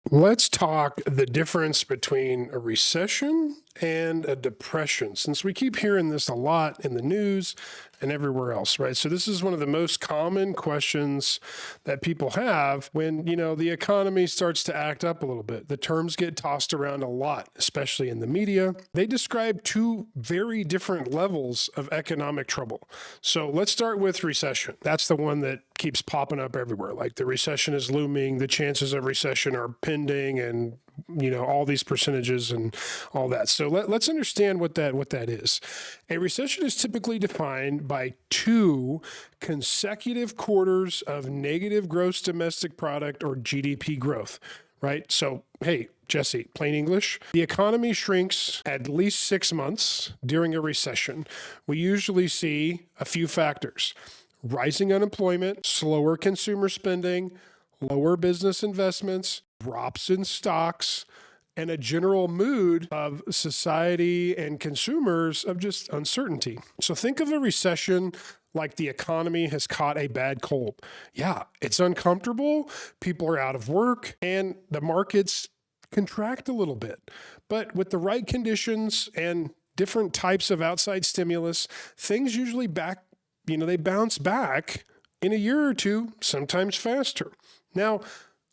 Let's talk the difference between a recession and a depression, since we keep hearing this a lot in the news and everywhere else, right? So this is one of the most common questions that people have when, the economy starts to act up a little bit. The terms get tossed around a lot, especially in the media. They describe two very different levels of economic trouble. So let's start with recession. That's the one that keeps popping up everywhere. Like the recession is looming, the chances of recession are pending, and all these percentages and all that. So let's understand what that is. A recession is typically defined by two consecutive quarters of negative gross domestic product or GDP growth, right? So, hey, Jesse, plain English, the economy shrinks at least 6 months during a recession. We usually see a few factors: rising unemployment, slower consumer spending, lower business investments, drops in stocks, and a general mood of society and consumers of just uncertainty. So think of a recession like the economy has caught a bad cold. Yeah, it's uncomfortable, people are out of work, and the markets contract a little bit. But with the right conditions and different types of outside stimulus, things usually they bounce back in a year or two, sometimes faster. Now,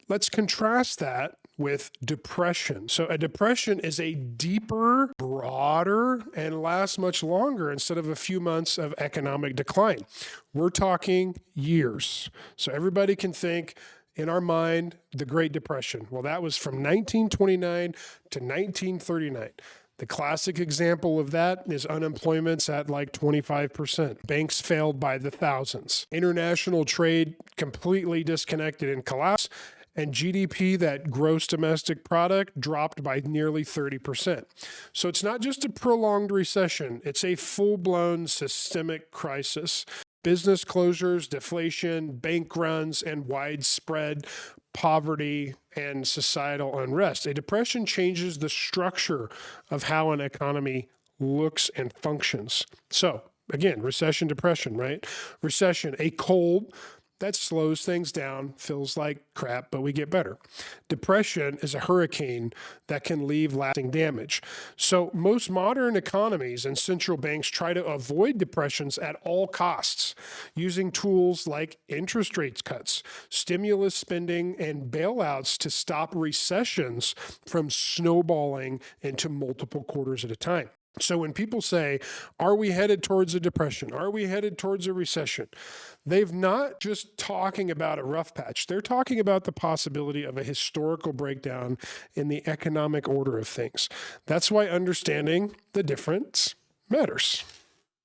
let's contrast that with depression. So a depression is a deeper, broader, and lasts much longer instead of a few months of economic decline. We're talking years. So everybody can think in our mind, the Great Depression. Well, that was from 1929 to 1939. The classic example of that is unemployment's at like 25%. Banks failed by the thousands. International trade completely disconnected and collapsed. And GDP, that gross domestic product, dropped by nearly 30%. So it's not just a prolonged recession, it's a full-blown systemic crisis. Business closures, deflation, bank runs, and widespread poverty and societal unrest. A depression changes the structure of how an economy looks and functions. So again, recession, depression, right? Recession, a cold that slows things down, feels like crap, but we get better. Depression is a hurricane that can leave lasting damage. So most modern economies and central banks try to avoid depressions at all costs, using tools like interest rates cuts, stimulus spending, and bailouts to stop recessions from snowballing into multiple quarters at a time. So when people say, are we headed towards a depression? Are we headed towards a recession? They've not just talking about a rough patch. They're talking about the possibility of a historical breakdown in the economic order of things. That's why understanding the difference matters.